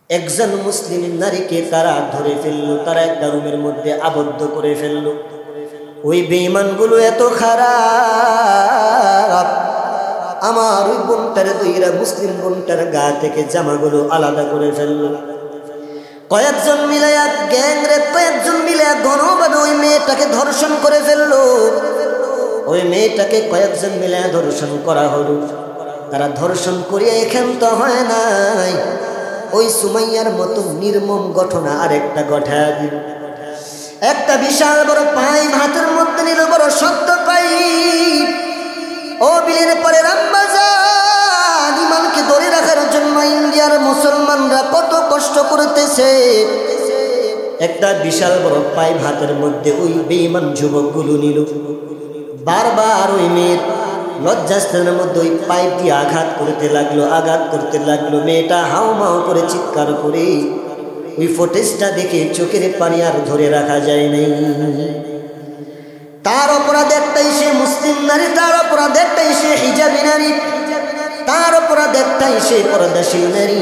একজন মুসলিম নারীকে তারা ধরে ফেললো, তারা একটা রুমের মধ্যে আবদ্ধ করে ফেললো। ওই বেঈমানগুলো এত খারাপ, আমার ওই বোনটার দুইরা মুসলিম বোনটার গা থেকে জামাগুলো আলাদা করে ফেললো। কয়েকজন মিলাইয়া গ্যাং রেপ, কয়েকজন মিলাইয়া গণভাবে ওই মেয়েটাকে ধর্ষণ করে ফেললো। ওই মেয়েটাকে কয়েকজন মিলাইয়া ধর্ষণ করা হলো। তারা ধর্ষণ করিয়া এখান্ত হয় নাই, ওই সুমাইয়ার মতো নির্মম ঘটনা আরেকটা ঘটায় দিল। একটা বিশাল বড় পাইপ হাতের মধ্যে নিল, বড় শক্ত পাইপ। ও বিলের পরে রামবাজান, ইমানকে ধরে রাখার জন্য ইন্ডিয়ার মুসলমানরা কত কষ্ট করতেছে। একটা বিশাল বড় পাইপ হাতের মধ্যে ওই বেঈমান যুবকগুলো নিল। বারবার ওই মেয়ের লজ্জাস্থানের মধ্যে ওই পাইপ দিয়ে আঘাত করতে লাগলো, আঘাত করতে লাগলো। মেয়েটা হাউমাউ করে চিৎকার করে, ওই ফুটেজটা দেখে চোখের পানি আর ধরে রাখা যায় নাই। তার অপরাধ একটাই, সে মুসলিম নারী। তার অপরাধ একটাই, সে হিজাবি নারী। তার অপরাধ একটাই, সে পর্দাশীল নারী।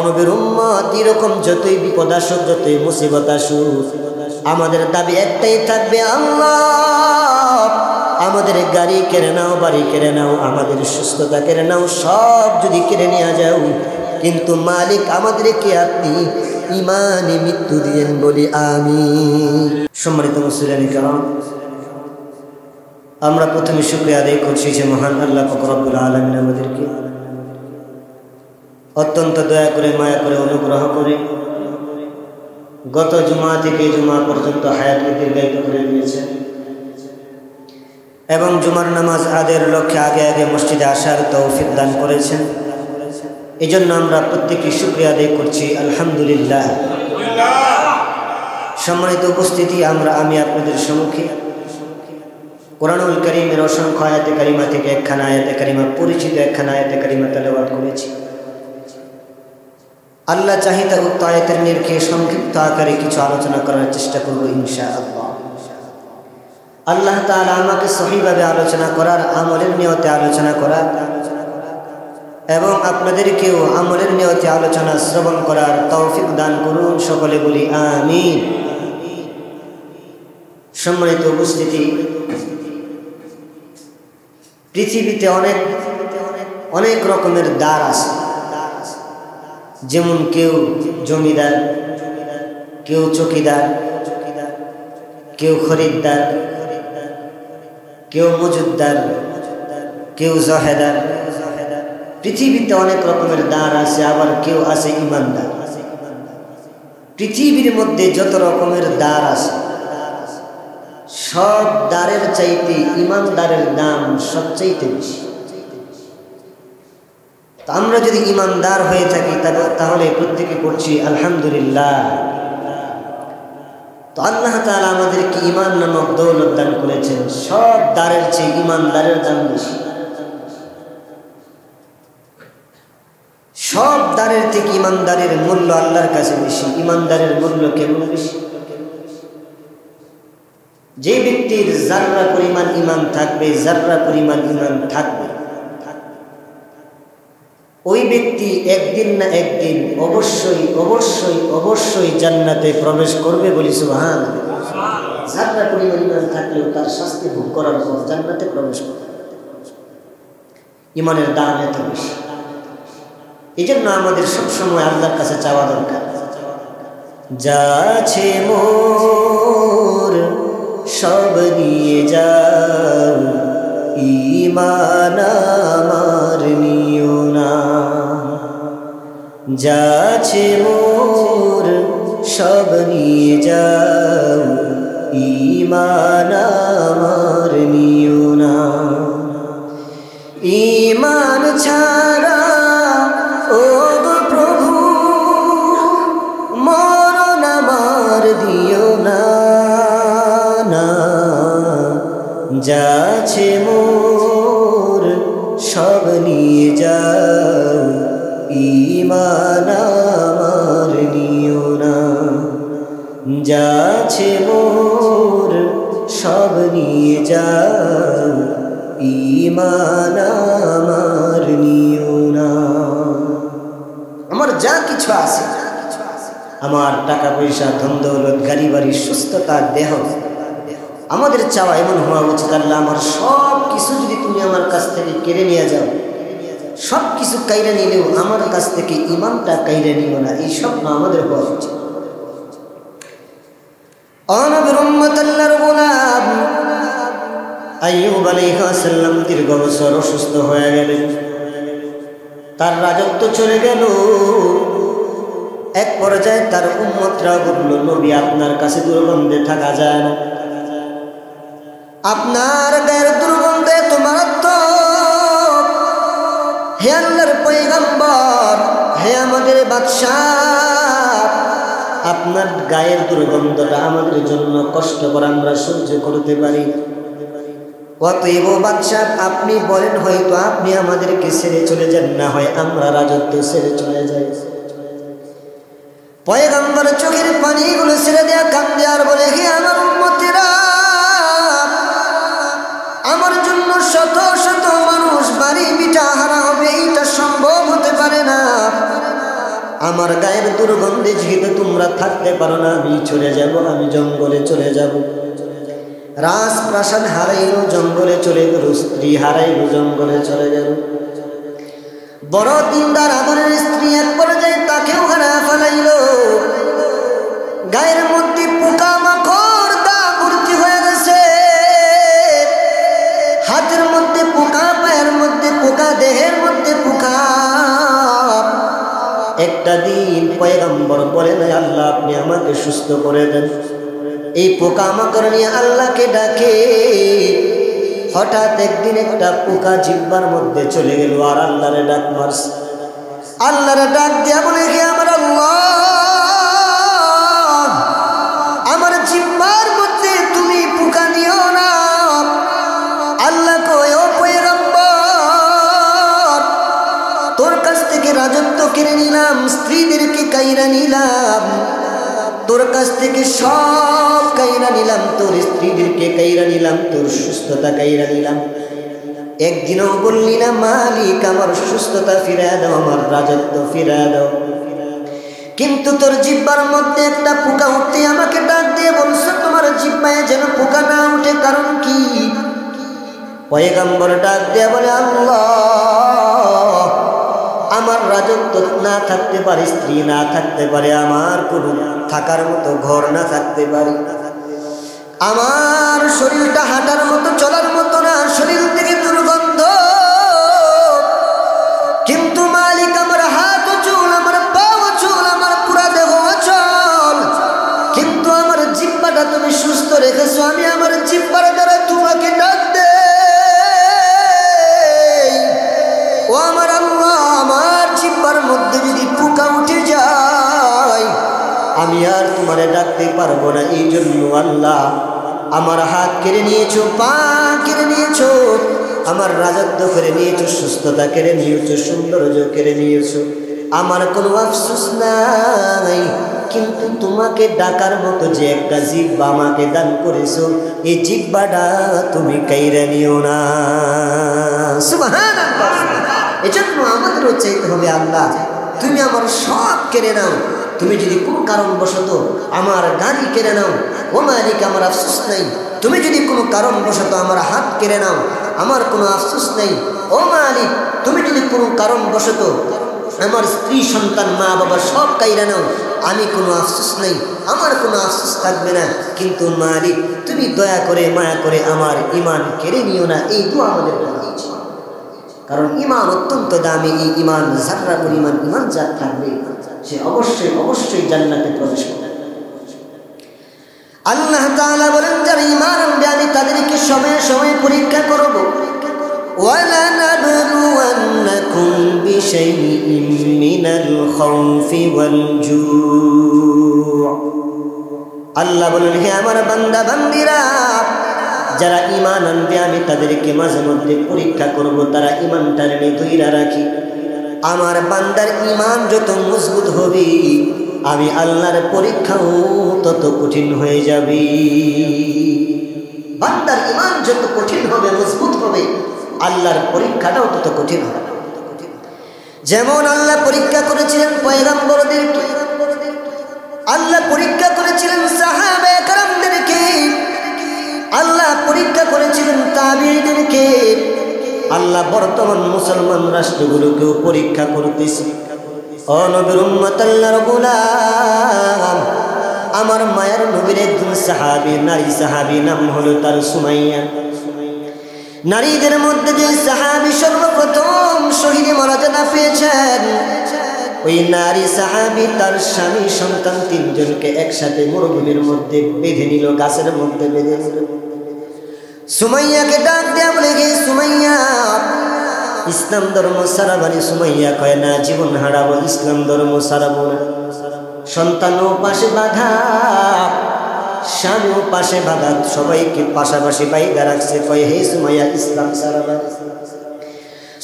নবীর উম্মত, এরকম যতই বিপদ আসুক, যতই মুসিবত আসুক, আমাদের দাবি একটাই থাকবে, আল্লাহ আমাদের গাড়ি কেড়ে নাও, বাড়ি কেড়ে নাও, আমাদের সুস্থতা কেড়ে নাও, সব যদি কেড়ে নেওয়া যাও, কিন্তু মালিক আমাদেরকে আপনি ইমানে মৃত্যু দিয়েন, বলি আমিন। সম্মানিত মুসলিম কারাম, আমরা প্রথমে শুকরিয়া আদায় করছি যে মহান আল্লাহ পাক রব্বুল আলামিন আমাদেরকে অত্যন্ত দয়া করে, মায়া করে, অনুগ্রহ করে গত জুমা থেকে জুমা পর্যন্ত হায়াতকে দীর্ঘায়িত করে দিয়েছেন এবং জুমার নামাজ আদায়ের লক্ষ্যে আগে আগে মসজিদে আসার তৌফিক দান করেছেন। এই জন্য আমরা প্রত্যেকে শুকরিয়া আদায় করছি, আলহামদুলিল্লাহ। সম্মানিত উপস্থিতি, আমি আপনাদের সম্মুখে কোরআনুল কারীমের অসংখ্য আয়াতে কারিমা থেকে একখানা আয়াতে কারিমা, পরিচিত একখানা আয়াতে কারিমা তেলাওয়াত করেছি। আল্লাহ চাহিদা উক্ত আয়াতের নিরিখে সংক্ষিপ্ত আকারে কিছু আলোচনা করার চেষ্টা করব ইনশাআল্লাহ। আল্লাহ তাআলা আমাকে সহিভাবে আলোচনা করার, আমলের নিয়তে আলোচনা করার এবং আপনাদেরকেও আমলের নিয়তে আলোচনা শ্রবণ করার তৌফিক দান করুন, সকলে বলি আমিন। সম্মানিত উপস্থিতি, পৃথিবীতে অনেক রকমের দ্বার আছে। যেমন কেউ জমিদার, কেউ চৌকিদার, কেউ খরিদ্দার, কেউ মজুদদার, কেউ জহেদার। পৃথিবীতে অনেক রকমের দ্বার আছে, আবার কেউ আছে ইমানদার। পৃথিবীর মধ্যে যত রকমের দ্বার আছে, সব দ্বারের চাইতে ইমানদারের দাম সবচাইতে বেশি। আমরা যদি ইমানদার হয়ে থাকি তাহলে প্রত্যেকে করছি আলহামদুলিল্লাহ। তো আল্লাহ তাআলা আমাদেরকে ঈমান নামক দৌলত দান করেছেন। সব দ্বারের চেয়ে ইমানদারের দাম বেশি। সব দ্বারের থেকে ইমানদারের মূল্য আল্লাহর কাছে বেশি। ইমানদারের মূল্য কেমন বেশি? যে ব্যক্তির যাররা পরিমাণ ঈমান থাকবে, যাররা পরিমাণ ঈমান থাকবে, ওই ব্যক্তি একদিন না একদিন অবশ্যই অবশ্যই অবশ্যই জান্নাতে প্রবেশ করবে, বলি সুবহানাল্লাহ। যাররা পরিমাণ ঈমান থাকলেও তার শাস্তি ভোগ করার পর জান্নাতে প্রবেশ করবে। ঈমানের দাম এত বেশি। এই জন্য আমাদের সবসময় আল্লাহর কাছে চাওয়া দরকার, যা আছে মোর সব নিয়ে যাও, ঈমান আমার নিও না। যা আছে মোর সব নিয়ে যাও, ঈমান আমার নিও না। ঈমান ছাড়া ও প্রভু মরণ আমার দিও না। যা আছে মোর সব নিয়ে যাও, ঈমান আমার নিও না। যা আছে মোর সব নিয়ে যাও, ঈমান আমার নিও না। আমার যা কিছু আছে, আমার টাকা পয়সা, ধন দৌলত, গাড়ি বাড়ি, সুস্থতা, দেহ, আমাদের চাওয়া এমন হওয়া উচিত, আল্লাহ আমার সব কিছু যদি তুমি আমার কাছ থেকে কেড়ে নিয়ে যাও, সব কিছু কাইরা নিলেও আমার কাছ থেকে ইমানটা কাইরা নিও না, এই স্বপ্ন আমাদের হওয়া উচিত। নবীর উম্মত আল্লাহর গোলাম আইয়ুব আলাইহিস সালাম দীর্ঘ বছর অসুস্থ হয়ে গেলেন, তার রাজত্ব চলে গেল। এক পর্যায়ে তার উম্মতরা বলল, নবী আপনার কাছে দুর্গন্ধে থাকা যায় না, আপনার গায়ের দুর্গন্ধে তো মারাত্মক। হে আল্লাহর পয়গম্বর, হে আমাদের বাদশাহ, আপনার গায়ের দুর্গন্ধটা আমাদের জন্য কষ্টকর, আমরা সহ্য করতে পারি। অতএব বাদশাহ আপনি বলেন, হয়তো আপনি আমাদেরকে ছেড়ে চলে যান, না হয় আমরা রাজত্ব ছেড়ে চলে যাই। পয়গম্বর চোখের পানিগুলো ছেড়ে দেয়া কান্দে আর বলে, হে আমার উম্মতেরা, আমার জন্য শত শত মানুষ বাড়ি বিটা হারা হবে, এটা সম্ভব হতে পারে না। আমার গায়ের দুর্গন্ধে যেহেতু তোমরা থাকতে পারো না, আমি চলে যাব, আমি জঙ্গলে চলে যাব। রাজপ্রাসাদ হারাইল, জঙ্গলে চলে গেল, স্ত্রী হারাইল, জঙ্গলে চলে গেল। বড় দিনদার আদরের স্ত্রী এক পর্যায়ে তাকেও হারা ফেলাইল। গায়ের মধ্যে পোকা মাকড় দা ভর্তি হয়ে গেছে, হাতের মধ্যে পোকা, পায়ের মধ্যে পোকা, দেহের মধ্যে পোকা। একটা দিন পয়গম্বর বলেন, আল্লাহ আপনি আমাকে সুস্থ করে দেন। এই পোকা মাকড় নিয়ে আল্লাহকে ডাকে। হঠাৎ একদিন একটা পোকা জিহ্বার মধ্যে চলে গেল আর আল্লাহরে ডাক মারছে। আল্লাহরে ডাক দিয়া বলে, হে আমার আল্লাহ, আমার জিহ্বার মধ্যে তুমি পোকা নিও না। আল্লাহ কয়, ও পয়গম্বর, তোর কাছ থেকে রাজত্ব কেড়ে নিলাম, স্ত্রীদেরকে কাইরা নিলাম, তোর কাছ থেকে সব কাইরা নিলাম, তোর স্ত্রীদেরকে কাইরা নিলাম, তোর সুস্থতা কাইরা নিলাম। একদিনও বললি না, মালিক আমার সুস্থতা ফিরায় দাও, আমার রাজত্ব ফিরায় দাও। কিন্তু তোর জিহ্বার মধ্যে একটা পোকা উঠতে আমাকে ডাক দিয়ে বলছো, তোমার জিহ্বায় যেন পোকা না উঠে, কারণ কি? পয়গম্বর ডাক দিয়ে বলে, আল্লাহ আমার রাজত্ব না থাকতে পারে, স্ত্রী না থাকতে পারে, আমার কোনো থাকার মতো ঘর না থাকতে পারে, আমার শরীরটা হাঁটার মতো চলার মতো না, শরীর থেকে দুর্গন্ধ। কিন্তু মালিক আমার হাত অচল, আমার পা অচল, আমার পুরা দেহ অচল, কিন্তু আমার জিহ্বাটা তুমি সুস্থ রেখেছো। আমি আমার জিহ্বার দ্বারা তোমাকে ডাক দে। ও আমার আল্লাহ, আমার জিহ্বার মধ্যে যদি পোকা উঠে যায়, আমি আর তোমারে ডাকতে পারবো না। এই জন্য আল্লাহ আমার হাত কেড়ে নিয়েছো, পা কেড়ে নিয়েছো, আমার রাজত্ব কেড়ে নিয়েছো, সুস্থতা কেড়ে নিয়েছো, সৌন্দর্য কেড়ে নিয়েছো। আমার কোনো আফসোস নাই, কিন্তু তোমাকে ডাকার মতো যে একটা জিহ্বা আমাকে দান করেছো, এই জিহ্বাটা তুমি কাইরা নিও না। সুবহানাল্লাহ। এজন্য আমাদেরও চাইতে হবে, আল্লাহ তুমি আমার সব কেড়ে নাও। তুমি যদি কোনো কারণবশত আমার গাড়ি কেড়ে নাও, ও মালিক আমার আফসোস নাই। তুমি যদি কোনো কারণবশত আমার হাত কেড়ে নাও, আমার কোনো আফসোস নেই। ও মালিক তুমি যদি কোনো কারণবশত আমার স্ত্রী সন্তান মা বাবা সব কাইরা নাও, আমি কোনো আফসোস নেই, আমার কোনো আফসোস থাকবে না। কিন্তু মালিক তুমি দয়া করে মায়া করে আমার ঈমান কেড়ে নিও না। এই দোয়া আমাদের করা উচিত, কারণ ঈমান অত্যন্ত দামি। এই ঈমান যারা পরিমাণ ঈমান যার থাকবে, সে অবশ্যই অবশ্যই জান্নাতে প্রবেশ করবে। আল্লাহ তাআলা বলেন, যারা ঈমান আনবে আমি তাদেরকে সময়ে সময়ে পরীক্ষা করব। وَلَنَبْلُوَنَّكُمْ بِشَيْءٍ مِّنَ الْخَوْفِ وَالْجُوعِ। আল্লাহ বলেন, হে আমার বান্দা বান্দিরা, যারা ঈমান আনবে আমি তাদেরকে মাঝে মধ্যে পরীক্ষা করব, তারা ঈমানটা ধইরা রাখি। আমার বান্দার ঈমান যত মজবুত হবে, আমি আল্লাহর পরীক্ষাও তত কঠিন হয়ে যাবে। বান্দার ঈমান যত কঠিন হবে, মজবুত হবে, আল্লাহর পরীক্ষাটাও তত কঠিন হবে। যেমন আল্লাহ পরীক্ষা করেছিলেন পয়গম্বরদেরকে, আল্লাহ পরীক্ষা করেছিলেন সাহাবায়ে কেরামদেরকে, আল্লাহ পরীক্ষা করেছিলেন তাবিঈদেরকে, আল্লাহ বর্তমান মুসলমান রাষ্ট্রগুলোকেও পরীক্ষা করতেছে। ও নবীর উম্মত, আল্লাহর গোলাম, আমার মায়ের নবীর একজন সাহাবী, নারী সাহাবী, নাম হলো তার সুমাইয়া। নারীদের মধ্যে যে সাহাবী সর্বপ্রথম শহীদে মর্যাদা পেয়েছেন, ওই নারী সাহাবী তার স্বামী সন্তান তিনজনকে একসাথে মরুভূমির মধ্যে বেঁধে নিল, গাছের মধ্যে বেঁধে নিল। সুমাইয়াকে ডাক দেয়া বলে, গে সুমাইয়া, ইসলাম ধর্ম সারাবানি। সুমাইয়া কয়, না, জীবন হারাবো, ইসলাম ধর্ম সারাবো না। সন্তানও পাশে বাধা, স্বামীও পাশে বাধা, সবাইকে পাশাপাশি বাইদা রাখছে। কয়, হে সুমাইয়া, ইসলাম সারাবা।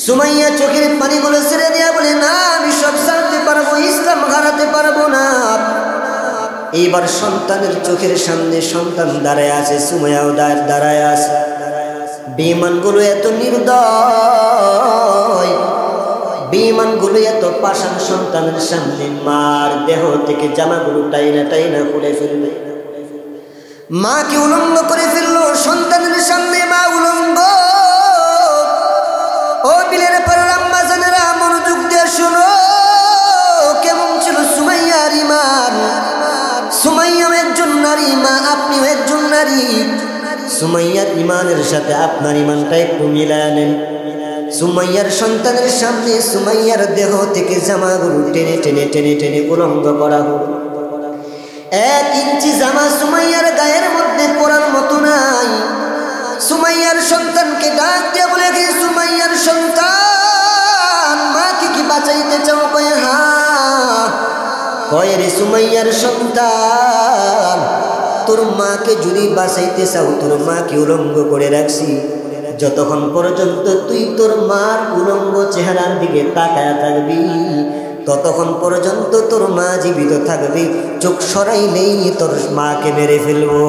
সুমাইয়া চোখের পানিগুলো ছেড়ে দেয়া বলে, না, আমি সব ছাড়তে পারবো, ইসলাম হারাতে পারবো না। এইবার সন্তানের চোখের সামনে সন্তান দাঁড়ায় আছে, সুমাইয়াও দাঁড়ায় আছে। বেঈমানগুলো এত নির্দয়, বেঈমানগুলো এত পাষাণ, সন্তানের সামনে মার দেহ থেকে জামাগুলো টাইনা টাইনা খুলে ফেলবে, মাকে উলঙ্গ করে ফেললো। সন্তানের সামনে মা উলঙ্গ। ও বিলের পরের আম্মা জানেরা, মনোযোগ দিয়ে শোনো, কেমন ছিল সুমাইয়ার ঈমান। সুমাইয়াও একজন নারী, মা আপনিও একজন নারী। সুমাইয়ার ঈমানের সাথে আপনার ঈমানটা একটু মিলায় নেন। সুমাইয়ার সন্তানের সামনে সুমাইয়ার দেহ থেকে জামাগুলো টেনে টেনে টেনে টেনে উলঙ্গ করা হলো। 1 ইঞ্চি জামা সুমাইয়ার গায়ের মধ্যে পরার মতো নাই। সুমাইয়ার সন্তানকে ডাক দিয়ে বলে, গে সুমাইয়ার সন্তান, মাকে কি বাঁচাইতে চাও? কয়, হ্যাঁ। কয়, রে সুমাইয়ার সন্তান, তোর মাকে যদি বাঁচাইতে চাও, তোর মাকে উলঙ্গ করে রাখছি, যতক্ষণ পর্যন্ত তুই তোর মার উলঙ্গ চেহারার দিকে তাকায় থাকবি, ততক্ষণ পর্যন্ত তোর মা জীবিত থাকবে। চোখ সরাইলেই তোর মাকে মেরে ফেলবো।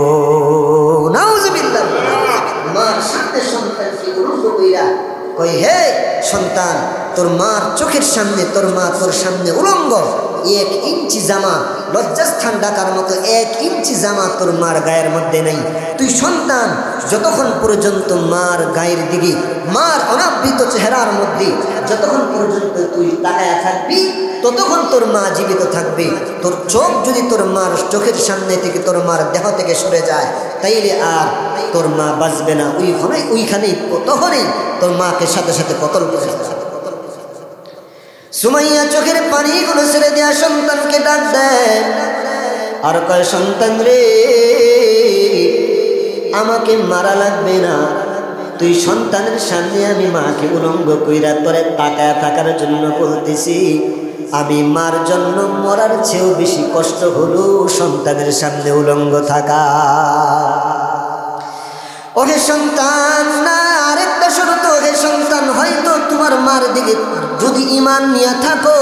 নাউজুবিল্লাহ। মার সামনে সন্তানকে উলঙ্গ কইরা কই, হে সন্তান, তোর মার চোখের সামনে তোর মা তোর সামনে উলঙ্গ, 1 ইঞ্চি জামা, লজ্জাস্থান ঢাকার মতো 1 ইঞ্চি জামা তোর মার গায়ের মধ্যে নেই। তুই সন্তান যতক্ষণ পর্যন্ত মার গায়ের দিকে, মার অনাবৃত চেহারার মধ্যে যতক্ষণ পর্যন্ত তুই তাকায়া থাকবি, ততক্ষণ তোর মা জীবিত থাকবে। তোর চোখ যদি তোর মার চোখের সামনে থেকে তোর মার দেহ থেকে সরে যায়, তাইলে আর তোর মা বাঁচবে না। ওইখানেই তখনই তোর মাকে সাথে সাথে কতল করে দেয়। সুমাইয়া চোখের পানিগুলো ছেড়ে দেয়া সন্তানকে ডাক দেয় আর কয়, সন্তান রে, আমাকে মারা লাগবে না। তুই সন্তানের সামনে আমি মাকে উলঙ্গ কইরা তোরে তাকায় থাকার জন্য বলতেছি। আমি মার জন্য মরার চেয়েও বেশি কষ্ট হলো সন্তানের সামনে উলঙ্গ থাকা। ওহে সন্তান, না, আরেকটা শর্ত। ওহে সন্তান, হয়তো তোমার মার দিকে যদি ঈমান নিয়ে থাকো,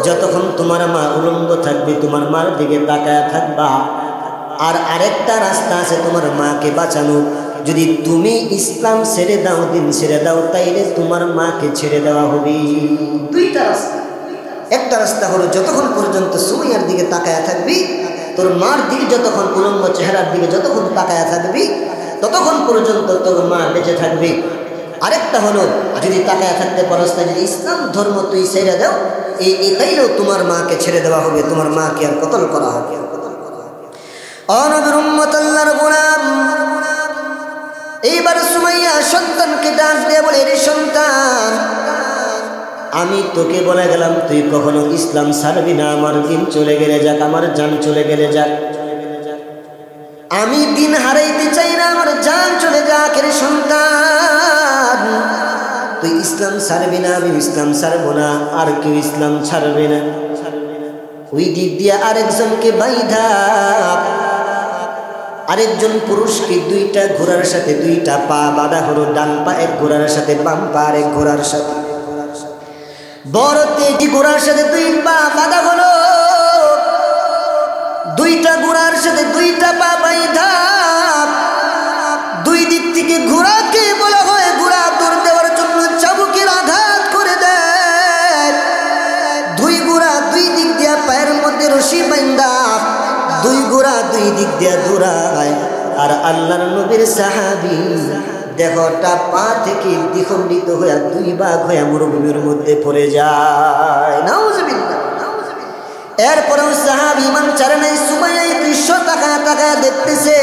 যতক্ষণ তোমার মা উলঙ্গ থাকবে তোমার মার দিকে তাকায় থাকবা। আর আরেকটা রাস্তা আছে তোমার মাকে বাঁচানো। যদি তুমি ইসলাম ছেড়ে দাও, দিন ছেড়ে দাও, তাইলে তোমার মাকে ছেড়ে দেওয়া হবে। 2টা রাস্তা। একটা রাস্তা হলো যতক্ষণ পর্যন্ত সুমাইয়ার দিকে তাকায় থাকবি, তোর মার দিকে যতক্ষণ উলঙ্গ চেহারার দিকে যতক্ষণ তাকায় থাকবি, ততক্ষণ পর্যন্ত তোর মা বেঁচে থাকবে। আরেকটা হলো যদি তাকায় থাকতে পারো, যদি ইসলাম ধর্ম তুই ছেড়ে দাও, এটাইও তোমার মাকে ছেড়ে দেওয়া হবে, তোমার মাকে আর কতল করা হবে। নবীর উম্মত, আল্লাহর গোলাম, এইবার সুমাইয়া সন্তানকে ডাক দিয়ে বলে, রে সন্তান, আমি তোকে বলে গেলাম তুই কখনো ইসলাম ছাড়বি না। আমার দিন চলে গেলে যাক, আমার জান চলে গেলে যাক, আমি দিন হারাইতে চাই না, আমার জান চলে যাক। রে সন্তান, তুই ইসলাম ছাড়বি না, আমি ইসলাম ছাড়বো না, আর কেউ ইসলাম ছাড়বে না। ওই দিক দিয়ে আরেকজনকে বাইধা, আরেকজন পুরুষকে 2টা ঘোড়ার সাথে 2টা পা বাঁধা হলো। ডান পা এক ঘোড়ার সাথে, বাম পা আরেক ঘোড়ার সাথে। বড় তেজি ঘোড়ার সাথে 2 পা বাঁধা হলো। 2টা ঘোড়ার সাথে 2টা পা বাইধা, 2 দিক থেকে ঘোড়াকে বলা হয় ঘোড়া দৌড় দেওয়ার জন্য চাবুকের আঘাত করে দেয়। দুই দিক দিয়ে দৌড়ায়, আর আল্লাহর নবীর সাহাবী দেহটা পা থেকে দ্বিখণ্ডিত হয়ে দুই ভাগ হয়ে মরুভূমির মধ্যে পড়ে যায়। নাউজুবিল্লাহ। এরপরেও সাহাবী ইমান ছাড়ে নাই। সুমাইয়া এই দৃশ্য তাকায় দেখতেছে,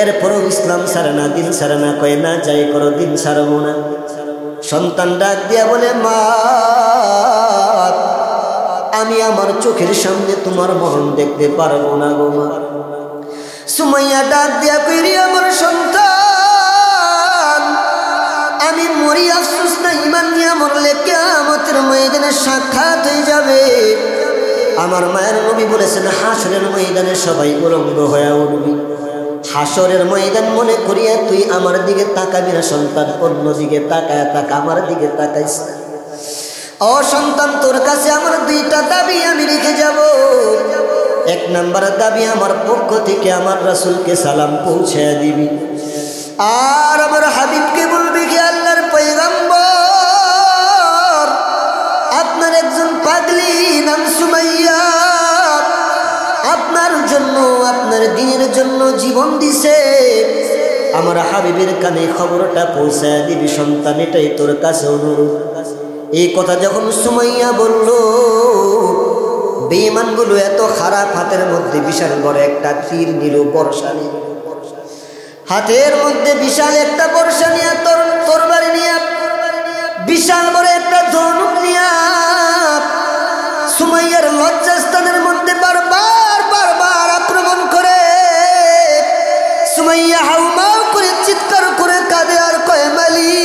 এরপরেও ইসলাম ছাড়ে না, দিন ছাড়ে না। কয় না যাই করো, দিন ছাড়বো না। সন্তান ডাক দিয়া বলে, মা আমি আমার চোখের সামনে তোমার মরণ দেখতে পারবো না গো মা। সুমাইয়া ডাক দিয়া কইরি, আমার সন্তান আমি মরি আফসোস না, ইমান নিয়ে মরলে কিয়ামতের ময়দানে সাক্ষাৎ হয়ে যাবে। আমার মায়ের নবী বলেছেন, হাসরের ময়দানে সবাই উলঙ্গ হয়ে উঠবি। হাসরের ময়দান মনে করিয়া তুই আমার দিকে তাকাবি না সন্তান, অন্যদিকে তাকায় তাকা, আমার দিকে তাকাইস না। ও সন্তান, তোর কাছে আমার দুইটা দাবি আমি রেখে যাব। এক নাম্বার দাবি, আমার পক্ষ থেকে আমার রাসূলকে সালাম পৌঁছে দিবি, আর আমার হাবিবকে বলবি কি আল্লাহর পয়গম্বর আপনার একজন পাগলি নাম সুমাইয়া আপনার জন্য, আপনার দ্বীনের জন্য জীবন দিছে। আমার হাবিবের কানে খবরটা পৌঁছায় দিবি সন্তান, এটাই তোর কাছে অনুরোধ। এই কথা যখন সুমাইয়া বলল, বেঈমানগুলো এত খারাপ, হাতের মধ্যে বিশাল বড় একটা তীর নিল, বর্ষা নিল হাতের মধ্যে, বিশাল একটা বর্ষা নিয়ে, তরবারি নিয়ে, বিশাল বড় একটা ধনুক নিয়ে সুমাইয়ার লজ্জাস্থানের মধ্যে বারবার আক্রমণ করে। সুমাইয়া হাউমাউ করে চিৎকার করে কাঁদে আর কয়, মালিক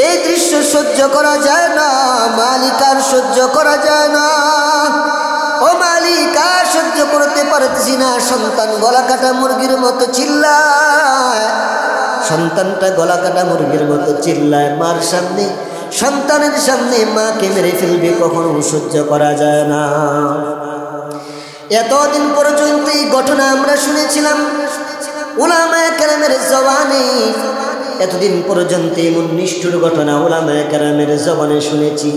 এই দৃশ্য সহ্য করা যায় না, মালিক আর সহ্য করা যায় না, ও মালিক আর সহ্য করতে পারতেছি না। সন্তান গলা কাটা মুরগির মতো চিল্লায়, সন্তানটা গলা কাটা মুরগির মতো চিল্লায়। মার সামনে, সন্তানের সামনে মাকে মেরে ফেলবে, কখনো সহ্য করা যায় না। এতদিন পর্যন্ত এই ঘটনা আমরা শুনেছিলাম উলামায়ে কেরামের জবানে, এতদিন পর্যন্ত এমন নিষ্ঠুর ঘটনা উলামায়ে কেরামের জবানে শুনেছি।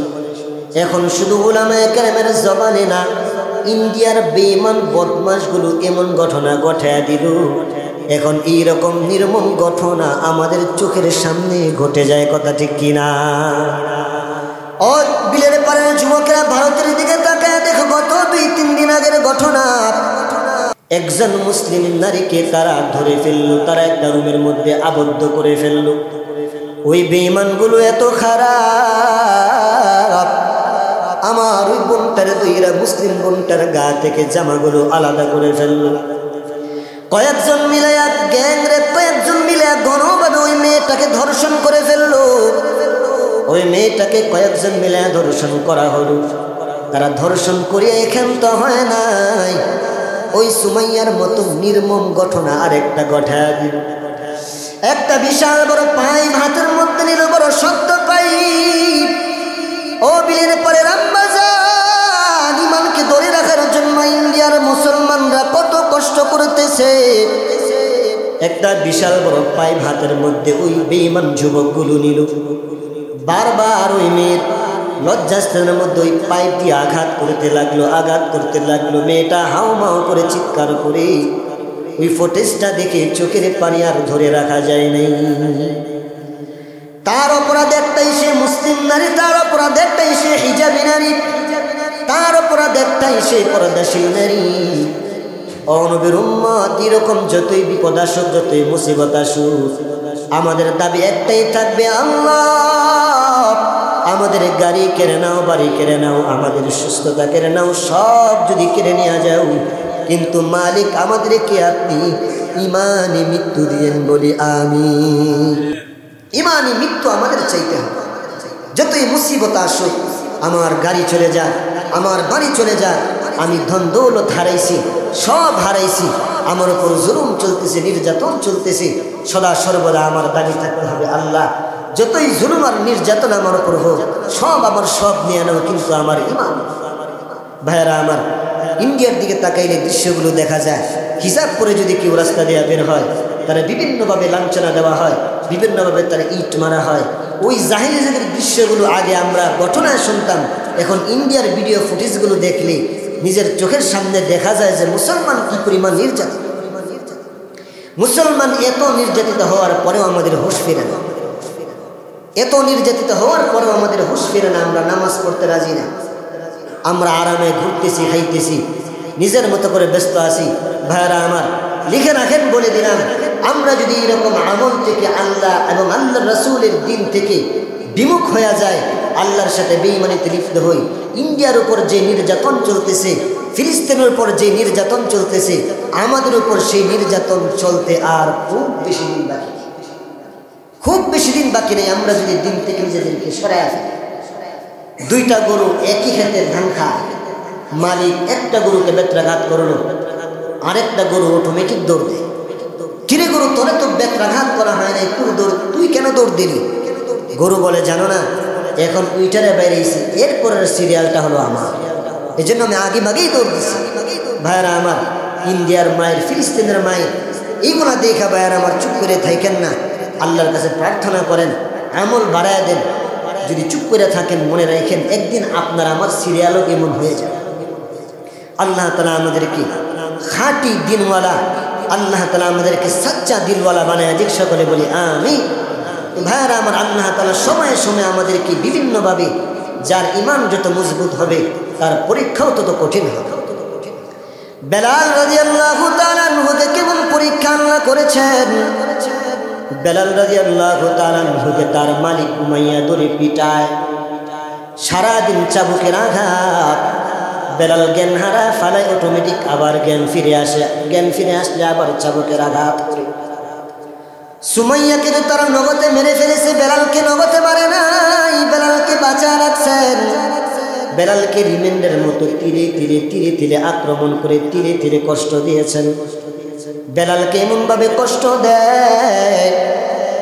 এখন শুধু উলামায়ে কেরামের জবানে না, ইন্ডিয়ার বেঈমান বদমাশগুলো এমন ঘটনা ঘটায় দিল। এখন এইরকম নির্মম ঘটনা আমাদের চোখের সামনে ঘটে যায়, কথা ঠিক কিনা? ও বিলের পাড়ের যুবকেরা, ভারতের দিকে তাকায় দেখো, গত 2-3 দিন আগের ঘটনা। একজন মুসলিম নারীকে তারা ধরে ফেললো, তারা একটা রুমের মধ্যে আবদ্ধ করে ফেললো। ওই বেঈমানগুলো এত খারাপ, আমার ওই বোনটার দুইরা মুসলিম বোনটার গা থেকে জামাগুলো আলাদা করে ফেললো। কয়েকজন মিলে এক গ্যাং রেপ, কয়েকজন মিলে এক গণবাদ ওই মেয়েটাকে ধর্ষণ করে ফেললো। ওই মেয়েটাকে কয়েকজন মিলে ধর্ষণ করা হলো। তারা ধর্ষণ করিয়া এখান তো হয় নাই, ওই সুমাইয়ার মতো নির্মম ঘটনা আরেকটা ঘটায় দিল। একটা বিশাল বড় পাইপ হাতের মধ্যে নিল, বড় শক্ত পাইপ। ও বিলের পরে রামবাজান, ইমানকে ধরে রাখার জন্য ইন্ডিয়ার মুসলমানরা কত কষ্ট করতেছে। একটা বিশাল বড় পাইপ হাতের মধ্যে ওই বেঈমান যুবকগুলো নিল। বারবার ওই মেয়ের লজ্জাস্থানের মধ্যে ওই পাইপ দিয়ে আঘাত করতে লাগলো। মেয়েটা হাউমাউ করে চিৎকার করে, ওই ফুটেজটা দেখে চোখের পানি আর ধরে রাখা যায় নাই। তার অপরাধ একটাই, সে মুসলিম নারী, তার অপরাধ একটাই, সে হিজাবি নারী, তার অপরাধ একটাই, সে পর্দাশীল নারী। ও নবীর উম্মত, এরকম যতই বিপদ আসুক, যতই মুসিবত আসুক, আমাদের দাবি একটাই থাকবে, আল্লাহ আমাদের গাড়ি কেড়ে নাও, বাড়ি কেড়ে নাও, আমাদের সুস্থতা কেড়ে নাও, সব যদি কেড়ে নিয়ে যাও, কিন্তু মালিক আমাদেরকে আপনি ইমানে মৃত্যু দিয়েন, বলি আমিন। ইমানে মৃত্যু আমাদের চাইতে হবে। যতই মুসিবত আসুক, আমার গাড়ি চলে যাক, আমার বাড়ি চলে যাক, আমি ধন দৌলত হারাইছি, সব হারাইছি, আমার উপর জুলুম চলতেছে, নির্যাতন চলতেছে, সদা সর্বদা আমার দাবি থাকতে হবে, আল্লাহ যতই জুলুম আর নির্যাতন আমার উপর হোক, আমার সব নিয়ে নাও, কিন্তু আমার ইমান। ভাইয়েরা আমার, ইন্ডিয়ার দিকে তাকাইলে দৃশ্যগুলো দেখা যায়। হিজাব করে যদি কেউ রাস্তা দিয়ে বের হয়, তারা বিভিন্নভাবে লাঞ্ছনা দেওয়া হয়, বিভিন্নভাবে তারা ইট মারা হয়। ওই জাহিলিয়াতের দৃশ্যগুলো আগে আমরা ঘটনায় শুনতাম, এখন ইন্ডিয়ার ভিডিও ফুটেজগুলো দেখলে নিজের চোখের সামনে দেখা যায় যে মুসলমান কি পরিমাণ নির্যাতিত। মুসলমান এত নির্যাতিত হওয়ার পরেও আমাদের হুঁশ ফিরে না, এত নির্যাতিত হওয়ার পরেও আমাদের হুঁশ ফিরে না। আমরা নামাজ পড়তে রাজি না, আমরা আরামে ঘুরতেছি, খাইতেছি, নিজের মতো করে ব্যস্ত আছি। ভাইরা আমার, লিখে রাখেন, বলে দিলাম, আমরা যদি এরকম আমল থেকে আল্লাহ এবং আল্লাহ রাসূলের দিন থেকে বিমুখ হয়ে যায়, আল্লাহর সাথে বেঈমানিতে লিপ্ত হই, ইন্ডিয়ার উপর যে নির্যাতন চলতেছে, ফিলিস্তিনের উপর যে নির্যাতন চলতেছে, আমাদের উপর সেই নির্যাতন চলতে আর খুব বেশি দিন বাকি, খুব বেশি দিন বাকি নেই। আমরা যদি দিন থেকে নিজেদেরকে সরাই ফেলি, দুইটা গরু একই ক্ষেতে ধান খায়, মালিক একটা গরুকে বেত্রাঘাত করলো, আরেকটা গরু অটোমেটিক দৌড় দেয়। কিরে গরু, তোরে তো বেত্রাঘাত করা হয় নাই, তুই কেন দৌড় দিলি? গরু বলে, জানো না, এখন উইটারে বেরিয়েছি, এরপরের সিরিয়ালটা হলো আমার, এই জন্য আমি আগেই দৌড় দিচ্ছি। ভাইয়ারা আমার, ইন্ডিয়ার মায়ের, ফিলিস্তিনের মায়ের, এইগুলা দেখা ভাইয়ারা আমার চুপ করে থাকেন না, আল্লাহর কাছে প্রার্থনা করেন, আমল বাড়ায় দেন। যদি চুপ করে থাকেন, মনে রাখেন একদিন আপনার আমার সিরিয়ালও এমন হয়ে যাবে। আল্লাহ তাআলা আমাদেরকে খাঁটি দিনওয়ালা, আল্লাহ তাআলা আমাদেরকে সাচ্চা দিলওয়ালা বানায় দিক, সকলে বলি আমিন। ভাইয়ারা আমার, আল্লাহ তাআলা সময়ে সময়ে আমাদেরকে বিভিন্নভাবে, যার ঈমান যত মজবুত হবে তার পরীক্ষাও তত কঠিন হবে। বেলাল রাদিয়াল্লাহু তাআলা আনহুকে কেমন পরীক্ষা আল্লাহ করেছেন। বেলাল রাদিয়াল্লাহু তাআলা আনহুকে তার মালিক উমাইয়া ধরে পিটায়, সারাদিন চাবুকের আঘাত। বেলাল জ্ঞান হারা ফালায়, অটোমেটিক আবার জ্ঞান ফিরে আসে, জ্ঞান ফিরে আসলে আবার চাবুকের আঘাত করে। সুমাইয়াকে তো তারা নগদে মেরে ফেলেছে, বেলালকে নগদে মারে নাই, বেলালকে বাঁচায় রাখছেন। বেলালকে রিমেন্ডের মতো তীরে তীরে তীরে তীরে আক্রমণ করে তীরে তীরে কষ্ট দিয়েছেন। বেলালকে এমনভাবে কষ্ট দেয়,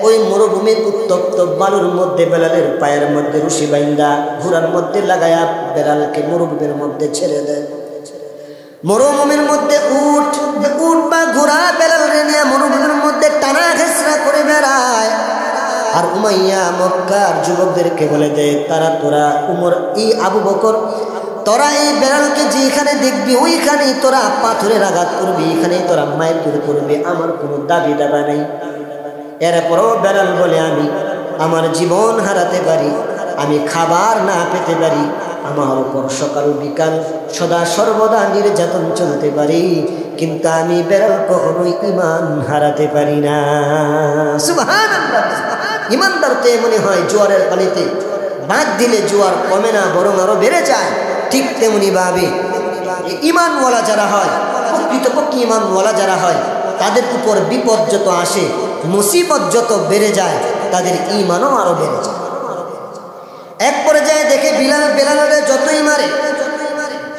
ওই মরুভূমির উত্তপ্ত বালুর মধ্যে বেলালের পায়ের মধ্যে রশি বাইন্দা ঘোড়ার মধ্যে লাগায়া বেলালকে মরুভূমির মধ্যে ছেড়ে দেয়। মরুভূমির মধ্যে উট বা ঘোড়া বেলালকে নিয়ে মরুভূমির মধ্যে টানা ঘেঁচড়া করে বেড়ায়। আর উমাইয়া মক্কার যুবকদেরকে বলে দেয়, তোরা উমর, এই আবু বকর, তোরা এই বেলালকে যেখানে দেখবি ওইখানেই তোরা পাথরের আঘাত করবি, এখানেই তোরা মারধর করবি, আমার কোনো দাবি দাবা নেই। এরপরও বেলাল বলে, আমি আমার জীবন হারাতে পারি, আমি খাবার না পেতে পারি, আমার উপর সকাল বিকাল সদা সর্বদা নির্যাতন চলতে পারি, কিন্তু আমি বেলাল কখনোই ঈমান হারাতে পারি না। সুবহানাল্লাহ। ঈমানদার তো মনে হয় জোয়ারের পানিতে বাঁধ দিলে জোয়ার কমে না, বরং আরো বেড়ে যায়। ঠিক তেমনি ভাবে ঈমানওয়ালা যারা হয়, প্রকৃতপক্ষে ঈমানওয়ালা যারা হয়, তাদের উপর বিপদ যত আসে, মুসিবত যত বেড়ে যায়, তাদের ঈমানও আরো বেড়ে যায়। এক পর্যায়ে দেখে বেলালের যতই মারে,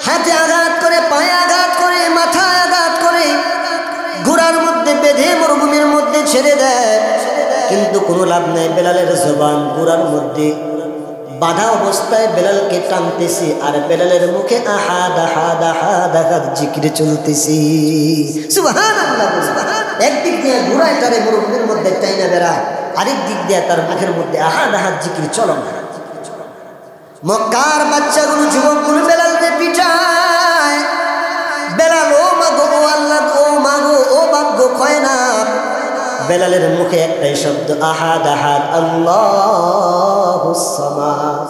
হাতে আঘাত করে, পায়ে আঘাত করে, মাথায় আঘাত করে, ঘোড়ার মধ্যে বেঁধে মরুভূমির মধ্যে ছেড়ে দেয়, কিন্তু কোনো লাভ নাই। বেলালের জবান ঘোড়ার মধ্যে বাধা অবস্থায় বেলালকে টানতেছে, আর বেলালের মুখে আহাদ আহাদ আহাদ আহাদ জিকির চলতেছে। সুবহানাল্লাহ। একদিক দিয়ে ঘোড়ায় তারে মরুভূমির মধ্যে টাইনা বেড়ায়, আরেক দিক দিয়ে তার মুখের মধ্যে আহাদ আহাদ জিকির চলন। মক্কার বাচ্চাগুলো, যুবকগুলো বেলালকে পিটায়। বেলাল, ও মাগো, ও আল্লাহ, ও মাগো, ও ভাগ্য ক্ষয় না। বেলালের মুখে একটাই শব্দ, আহাদ আহাদ আল্লাহুস সামাদ।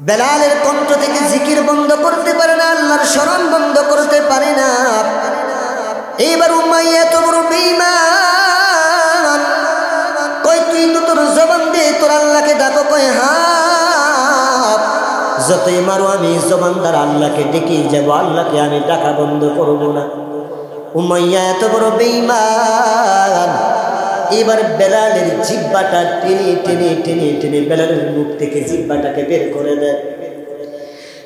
বেলালের কণ্ঠ থেকে জিকির বন্ধ করতে পারে না, আল্লাহর স্মরণ বন্ধ করতে পারে না। এইবার উমাইয়া তো বড় বেঈমান, কই তুই তো তোর জবান দিয়ে তোর আল্লাহকে ডাকো, কই হ্যাঁ, যতই মারো আমি জবান দ্বারা আল্লাহকে ডেকেই যাব, আল্লাহকে আমি ডাকা বন্ধ করবো না। উমাইয়া এত বড় বেঈমান, এবার বেলালের জিহ্বাটা টেনে টেনে টেনে টেনে বেলালের মুখ থেকে জিহ্বাটাকে বের করে দেয়।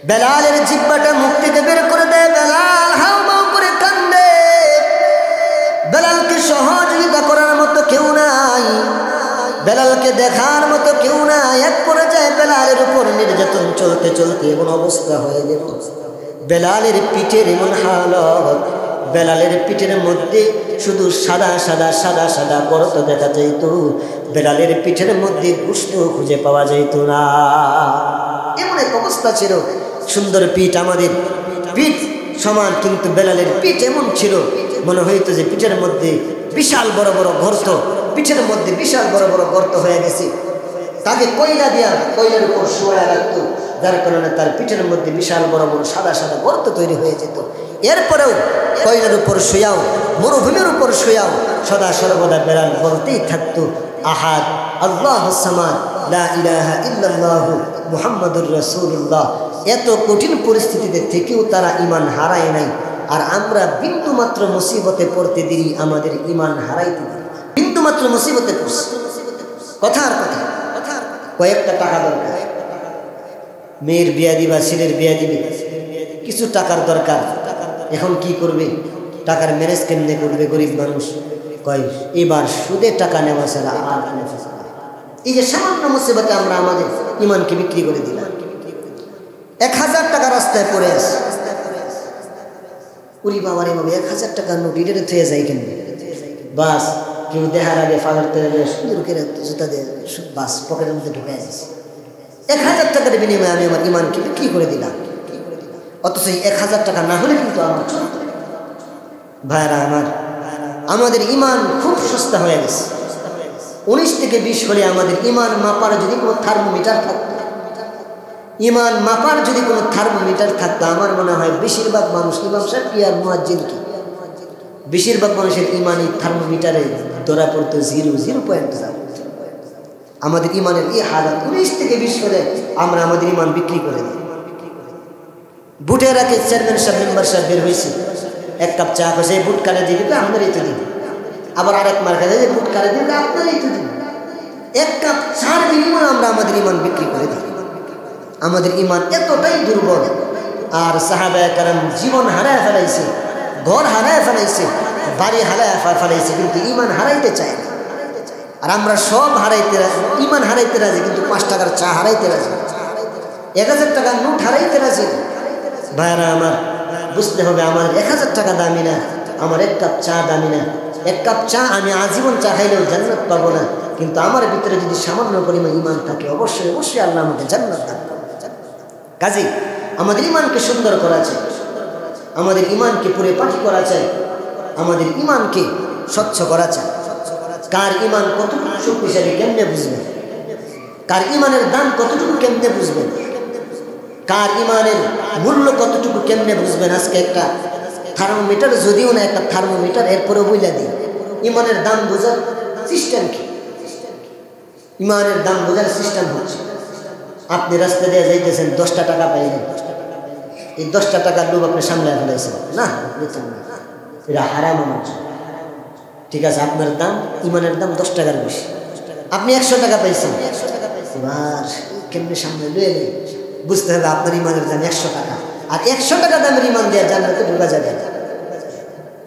বেলালের জিহ্বাটা মুখ থেকে বের করে দেয়। বেলাল হাউমাউ করে কান্দে। বেলালকে সহযোগিতা করার মতো কেউ নাই, বেলালকে দেখার মতো কেউ নাই। এক পর্যায়ে বেলালের উপর নির্যাতন চলতে চলতে এমন অবস্থা হয়ে গেল, বেলালের পিঠের এমন হালত, বেলালের পিঠের মধ্যে শুধু সাদা সাদা সাদা সাদা গর্ত দেখা যাইত, বেলালের পিঠের মধ্যে গোশত খুঁজে পাওয়া যাইত না। এমন এক অবস্থা ছিল। সুন্দর পিঠ, আমাদের পিঠ সমান, কিন্তু বেলালের পিঠ এমন ছিল মনে হইতো যে পিঠের মধ্যে বিশাল বড় বড় গর্ত, পিঠের মধ্যে বিশাল বড় বড় গর্ত হয়ে গেছে। তাকে কয়লা দিয়া কয়লার উপর শোয়া রাখতো, যার কারণে তার পিঠের মধ্যে বিশাল বড় বড় সাদা সাদা গর্ত তৈরি হয়ে যেত। এরপরেও কয়লার উপর শুয়াও, মরুভূমির উপর শুয়াও সদা সর্বদা বেলাল বলতেই থাকতো, আহাদ আল্লাহুস সামাদ লা ইলাহা ইল্লাল্লাহু মুহাম্মাদুর রাসূলুল্লাহ। এত কঠিন পরিস্থিতিতে থেকেও তারা ঈমান হারায় নাই। আর আমরা বিন্দু মাত্র মুসিবতে পড়তে দেরি, আমাদের ঈমান হারাইতে দেরি। বিন্দু মাত্র মুসিবতে পড়ছে, কথার কথা, কয়েকটা টাকা দরকার, মেয়ের বিয়া দিবা, ছেলের বিয়া দিবে, কিছু টাকার দরকার। এখন কি করবে? টাকার ম্যানেজ কেমনে করবে? গরিব মানুষ কয় এবার সুদে টাকা নেওয়া ছাড়া আর এই যে সামান্য মুসিবতে আমরা আমাদের ঈমানকে বিক্রি করে দিলাম। 1000 টাকা রাস্তায় পড়ে আসে, উরি বাবার এভাবে 1000 টাকার নোট ইডেরে থয়ে যায় কেন? বাস কেউ দেখার আগে ফাদার তেলে সুন্দর করে জুতা দিয়ে বাস পকেটের মধ্যে ঢুকে যাচ্ছে। 1000 টাকার বিনিময়ে আমি আমার ঈমানকে বিক্রি করে দিলাম। অথচ এই 1000 টাকা না হলে কিন্তু আমার ভাইরা আমার, আমাদের ঈমান খুব সস্তা হয়ে গেছে। 19 থেকে 20 হলে আমাদের ঈমান মাপার যদি কোনো থার্মোমিটার থাকতো, ঈমান মাপার যদি কোনো থার্মোমিটার থাকতো, আমার মনে হয় বেশিরভাগ মানুষ, ইমাম সাহেব কি আর মুয়াজ্জিন কি, বেশিরভাগ মানুষের ঈমান এই থার্মোমিটারে ধরা পড়তো 0.0। আমাদের ঈমানের এই হালাত 19 থেকে 20 হলে আমরা আমাদের ঈমান বিক্রি করে দিই। বুটের আগে চেয়ারম্যান সাহেব, মেম্বার সাহেব বের হয়েছে, 1 কাপ চা খেয়ে বুট কালে দিবি তো আপনারই তো দিন, আবার আরেক মার কাছে যে বুট কালে দিবি আপনারই তো দিন। 1 কাপ চার বিনিময়ে আমরা আমাদের ঈমান বিক্রি করে দিই। আমাদের ঈমান এতটাই দুর্বল। আর সাহাবায়ে কেরাম জীবন হারায় ফেলাইছে, ঘর হারায় ফেলাইছে, বাড়ি হারায় ফেলাইছে, কিন্তু ঈমান হারাইতে চায় না। আর আমরা সব হারাইতে রাজি, ঈমান হারাইতে রাজি, কিন্তু 5 টাকার চা হারাইতে রাজি, 1000 টাকার নোট হারাইতে রাজি। ভাইরা আমার, বুঝতে হবে আমার 1000 টাকা দামি না, আমার 1 কাপ চা দামি না। 1 কাপ চা আমি আজীবন চা খাইলেও জান্নাত পাবো না, কিন্তু আমার ভিতরে যদি সামান্য পরিমাণ ঈমান থাকে, অবশ্যই অবশ্যই আল্লাহ আমাকে জান্নাত দান করবে। কাজেই আমাদের ঈমানকে সুন্দর করা চাই, আমাদের ঈমানকে পরিপাটি করা চাই, আমাদের ঈমানকে স্বচ্ছ করা চাই। কার ঈমান কতটুকু শক্তিশালী কেমনে বুঝবেন? কার ঈমানের দাম কতটুকু কেমনে বুঝবেন? কার ঈমানের মূল্য কতটুকু কেমনে বুঝবেন? আজকে একটা থার্মোমিটার, যদিও না একটা থার্মোমিটার, এরপরে বইলা দিই ঈমানের দাম বোঝার সিস্টেম কি? ঈমানের দাম বোঝার সিস্টেম হচ্ছে, আপনি রাস্তা দিয়ে যাইতেছেন, 10টা টাকা পাইলেন, এই 10টা টাকার লোভ আপনি সামলায় ফেলাইছেন না, এটা হারাম আমার জন্য। ঠিক আছে, আপনার দাম, ঈমানের দাম 10 টাকার বেশি, আপনি 100 টাকা পাইছেন, এবার কেমনি সামনে লয়ে নেই? বুঝতে হবে আপনার ঈমানের দাম 100 টাকা, আর 100 টাকা দামের ঈমান দেওয়া জান্নাতে ঢোকা যাবে না।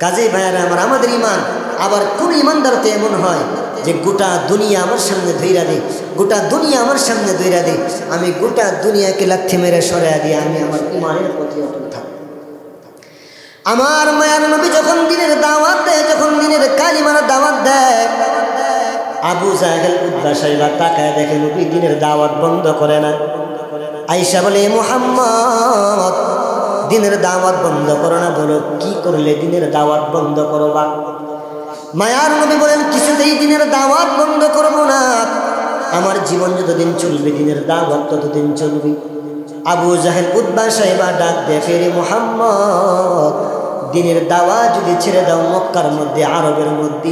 কাজেই ভাইয়ারা আমার, আমাদের ঈমান, আবার কোন ঈমানদার তো এমন হয় যে গোটা দুনিয়া আমার সামনে ধইরা দেয়, গোটা দুনিয়া আমার সামনে ধইরা দেয়, আমি গোটা দুনিয়াকে লাথি মেরে সরাইয়া দিয়ে আমি আমার ঈমানের প্রতি অটল থাকি। আমার মায়ার নবী যখন দিনের দাওয়াত দেয়, যখন দিনের কালিমার দাওয়াত দেয়, আবু জাহেল উতবা সাইবা তাকায় দেখে নবী দিনের দাওয়াত বন্ধ করে না। আয়েশা বলে, মুহাম্মদ দিনের দাওয়াত বন্ধ করো না। বলো কি করলে দিনের দাওয়াত বন্ধ করবা? মায়ার নবী বলেন, কিছুতেই দিনের দাওয়াত বন্ধ করবো না, আমার জীবন যতদিন চলবে দিনের দাওয়াত ততদিন চলবে। আবু জাহেল উতবা সাইবা ডাক দেখে, রে মুহাম্মদ দিনের দাওয়াত যদি ছেড়ে দাও, মক্কার মধ্যে, আরবের মধ্যে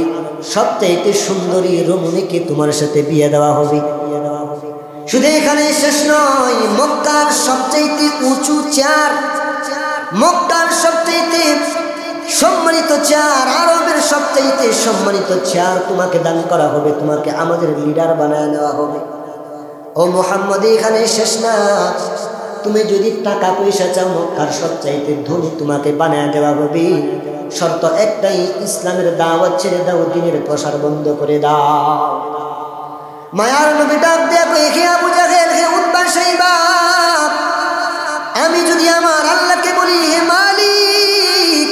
সবচাইতে সুন্দরী রমণীকে তোমার সাথে বিয়ে দেওয়া হবে। শুধু এখানে শেষ নয়, মক্কার সবচাইতে উঁচু চেয়ার, মক্কার সবচাইতে সম্মানিত চেয়ার, আরবের সবচাইতে সম্মানিত চেয়ার তোমাকে দান করা হবে, তোমাকে আমাদের লিডার বানায় নেওয়া হবে। ও মুহাম্মদ, এখানে শেষ না, তুমি যদি টাকা পয়সা চাও, মক্কার সবচাইতে ধনী তোমাকে বানায় দেওয়া হবে। শর্ত একটাই, ইসলামের দাওয়াত ছেড়ে দাও, দ্বীনের প্রসার বন্ধ করে দাও। মায়ার নবী ডাক দেখো, হে আবু জাহেল, হে উতবা সাইবা, আমি যদি আমার আল্লাহকে বলি, হে মালিক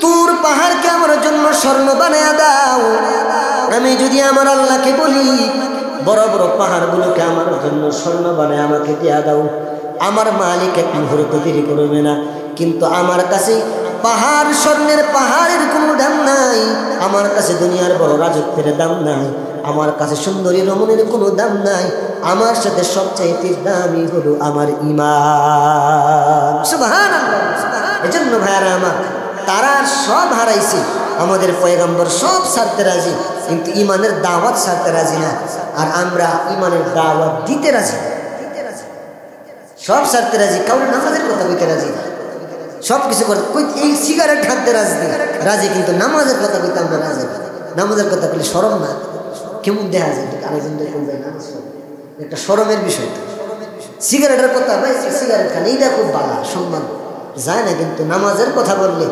তুর পাহাড়কে আমার জন্য স্বর্ণ বানায়া দাও, আমি যদি আমার আল্লাহকে বলি বড় বড় পাহাড়গুলোকে আমার জন্য স্বর্ণ বানায় আমাকে দেয়া দাও, আমার মালিক এক মুহূর্ত দেরি করবে না। কিন্তু আমার কাছে পাহাড় স্বর্ণের পাহাড়ের কোনো দাম নাই, আমার কাছে দুনিয়ার বড় রাজত্বের দাম নাই, আমার কাছে সুন্দরী রমণীর কোনো দাম নাই, আমার সাথে সবচাইতে দামি হলো আমার ঈমান। সুবহানাল্লাহ। এজন্য ভাইয়ারা আমার, তারা সব হারাইছে, আমাদের পয়গম্বর সব ছাড়তে রাজি, কিন্তু ঈমানের দাওয়াত ছাড়তে রাজি না। আর আমরা ঈমানের দাওয়াত দিতে রাজি, সব ছাড়তে রাজি, কাউরে নামাজের কথা কইতে রাজি না, সব কিছু করতে এই সিগারেট খাতে রাজি, কিন্তু নামাজের কথা কইতে আমরা রাজি না। নামাজের কথা বলে শরম না, কেমন দেখা যায় আরেকজনদের কোন যায় নামাজ পড়ে, একটা শরমের বিষয়। তো সিগারেটের কথা, ভাই সিগারেট খান এইটা খুব ভালো সম্মান যায় না, কিন্তু নামাজের কথা বললে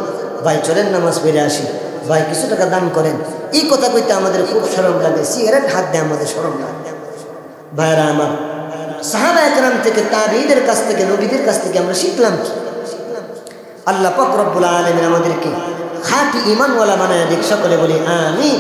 ভাই চলেন নামাজ পড়ে আসি, ভাই কিছু টাকা দান করেন, এই কথা কইতে আমাদের খুব শরম লাগে, সিগারেট হাত দেয় আমাদের শরম লাগে। ভাইরা আমার, সাহাবা একরাম থেকে, তাবিঈদের কাছ থেকে, নবীদের কাছ থেকে আমরা শিখলাম কি? আল্লাহ পাক রব্বুল আলামিন আমাদেরকে খাঁটি ঈমানওয়ালা বানায় দিক। সকলে বলি আমিন।